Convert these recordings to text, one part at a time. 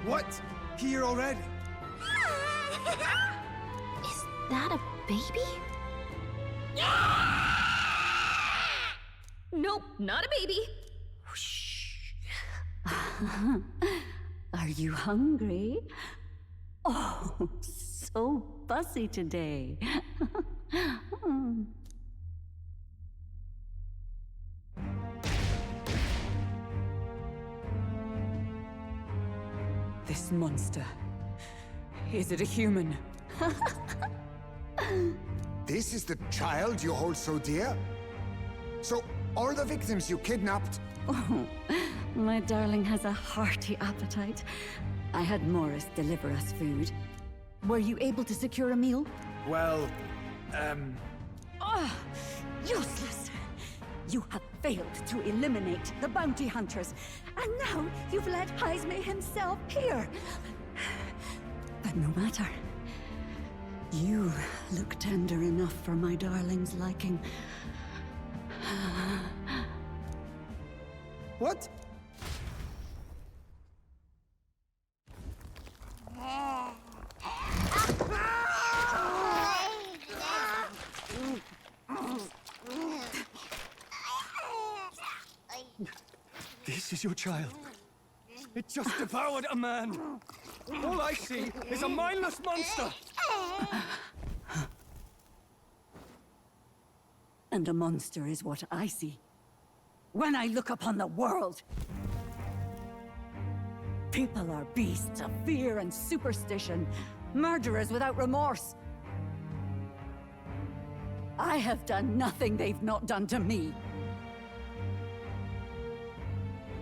What? Here already? Is that a baby? Nope, not a baby. Are you hungry? Oh, so fussy today. This monster. Is it a human? This is the child you hold so dear? So, all the victims you kidnapped? Oh, my darling has a hearty appetite. I had Morris deliver us food. Were you able to secure a meal? Well, Ah, useless! You have failed to eliminate the bounty hunters, and now you've let Heisme himself here. But no matter. You look tender enough for my darling's liking. what? This is your child. It just devoured a man. All I see is a mindless monster. And a monster is what I see. When I look upon the world. People are beasts of fear and superstition. Murderers without remorse. I have done nothing they've not done to me.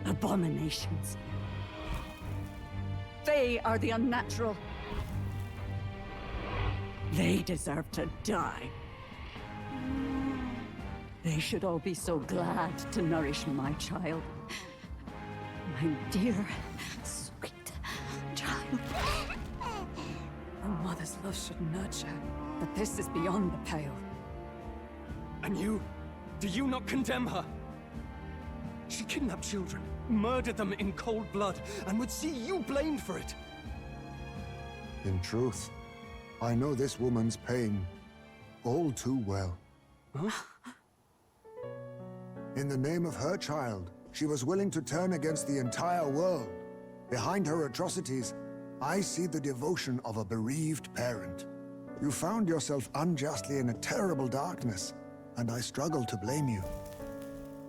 Abominations. They are the unnatural. They deserve to die. They should all be so glad to nourish my child. My dear, sweet child. A mother's love should nurture, but this is beyond the pale. And you? Do you not condemn her? She kidnapped children, murdered them in cold blood, and would see you blamed for it. In truth, I know this woman's pain all too well. Huh? In the name of her child, she was willing to turn against the entire world. Behind her atrocities, I see the devotion of a bereaved parent. You found yourself unjustly in a terrible darkness, and I struggle to blame you.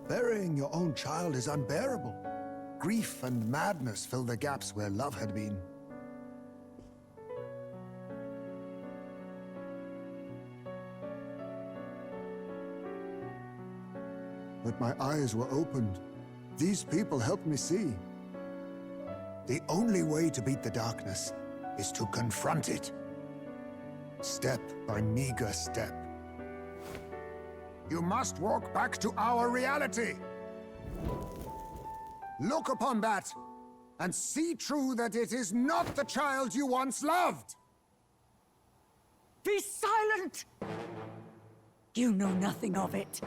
Burying your own child is unbearable. Grief and madness fill the gaps where love had been. But my eyes were opened. These people helped me see. The only way to beat the darkness is to confront it. Step by meager step. You must walk back to our reality. Look upon that, and see true that it is not the child you once loved. Be silent! You know nothing of it.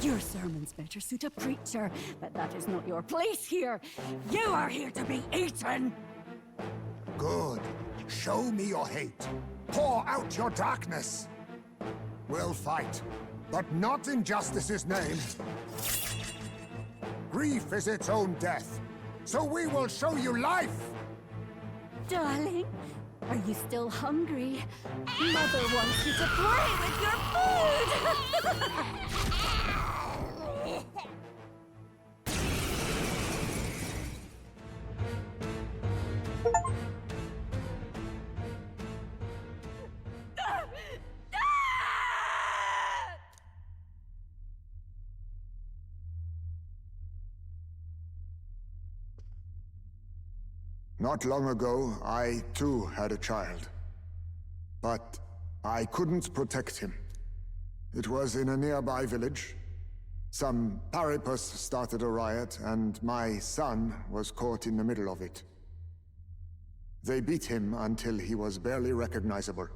Your sermons better suit a preacher, but that is not your place here. You are here to be eaten! Good. Show me your hate. Pour out your darkness. We'll fight, but not in justice's name. Grief is its own death, so we will show you life! Darling, are you still hungry? Mother wants you to play with your food! Not long ago, I too had a child. But I couldn't protect him. It was in a nearby village. Some paripus started a riot, and my son was caught in the middle of it. They beat him until he was barely recognizable.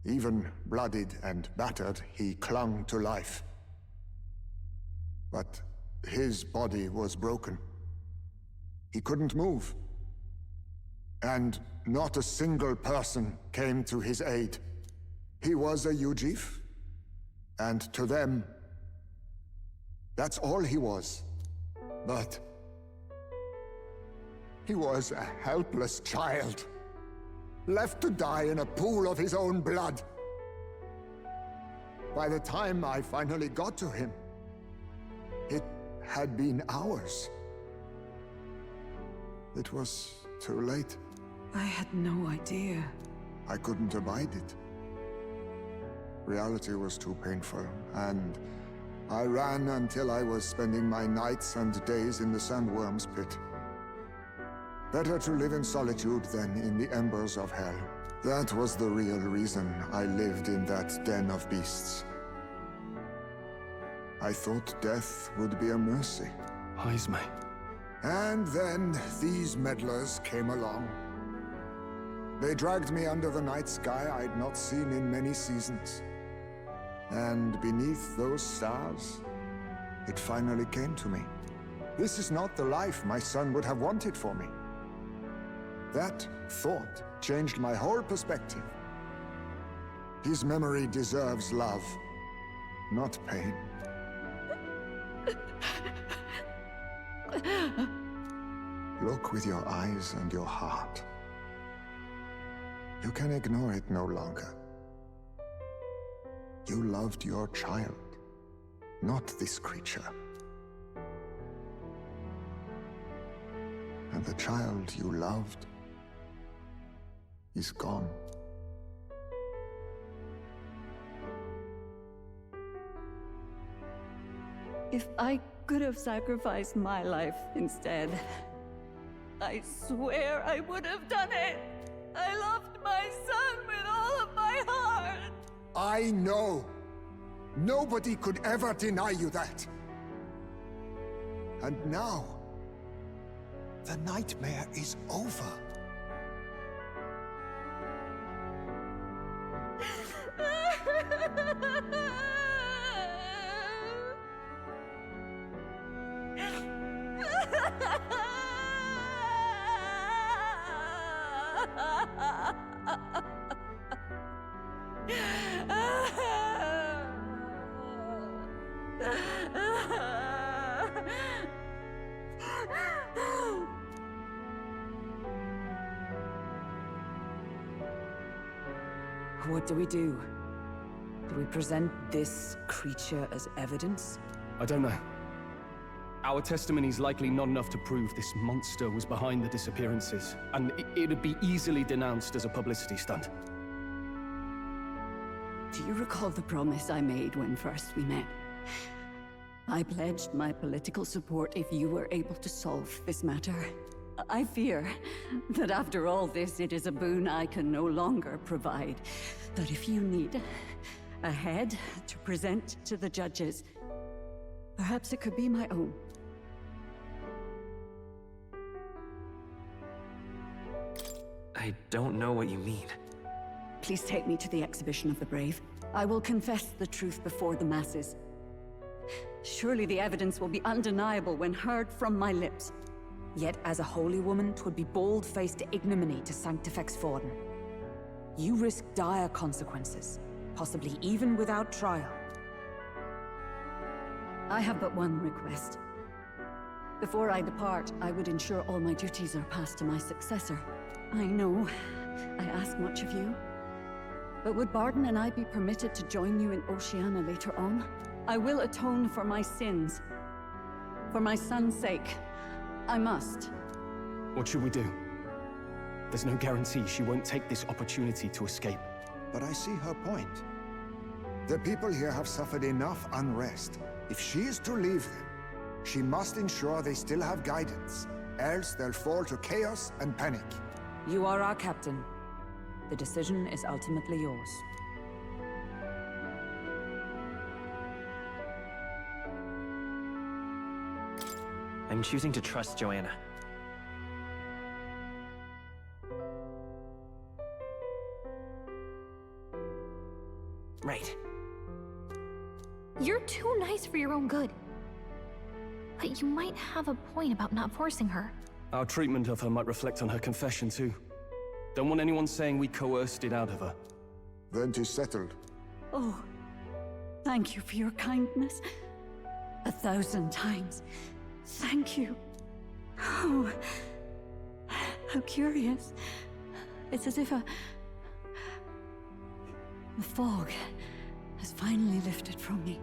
Even bloodied and battered, he clung to life. But his body was broken. He couldn't move. And not a single person came to his aid. He was a Ujif, and to them, that's all he was. But he was a helpless child, left to die in a pool of his own blood. By the time I finally got to him, it had been hours. It was too late. I had no idea. I couldn't abide it. Reality was too painful, and I ran until I was spending my nights and days in the sandworm's pit. Better to live in solitude than in the embers of hell. That was the real reason I lived in that den of beasts. I thought death would be a mercy. Heisme. And then these meddlers came along. They dragged me under the night sky I'd not seen in many seasons. And beneath those stars, it finally came to me. This is not the life my son would have wanted for me. That thought changed my whole perspective. His memory deserves love, not pain. Look with your eyes and your heart. You can ignore it no longer. You loved your child, not this creature. And the child you loved is gone. If I could have sacrificed my life instead, I swear I would have done it. I loved my son with all of my heart. I know. Nobody could ever deny you that. And now, the nightmare is over. What do we do? Do we present this creature as evidence? I don't know. Our testimony's likely not enough to prove this monster was behind the disappearances, and it'd be easily denounced as a publicity stunt. Do you recall the promise I made when first we met? I pledged my political support if you were able to solve this matter. I fear that after all this, it is a boon I can no longer provide. That if you need a head to present to the judges, perhaps it could be my own. I don't know what you mean. Please take me to the exhibition of the brave. I will confess the truth before the masses. Surely the evidence will be undeniable when heard from my lips. Yet as a holy woman, 'twould be bold-faced ignominy to sanctifex Forden. You risk dire consequences, possibly even without trial. I have but one request. Before I depart, I would ensure all my duties are passed to my successor. I know I ask much of you, but would Barden and I be permitted to join you in Oceania later on? I will atone for my sins. For my son's sake, I must. What should we do? There's no guarantee she won't take this opportunity to escape. But I see her point. The people here have suffered enough unrest. If she is to leave them, she must ensure they still have guidance. Else they'll fall to chaos and panic. You are our captain. The decision is ultimately yours. I'm choosing to trust Joanna. Right. You're too nice for your own good. But you might have a point about not forcing her. Our treatment of her might reflect on her confession, too. Don't want anyone saying we coerced it out of her. Then 'tis settled. Oh, thank you for your kindness. 1,000 times. Thank you. Oh, how curious. It's as if the fog has finally lifted from me.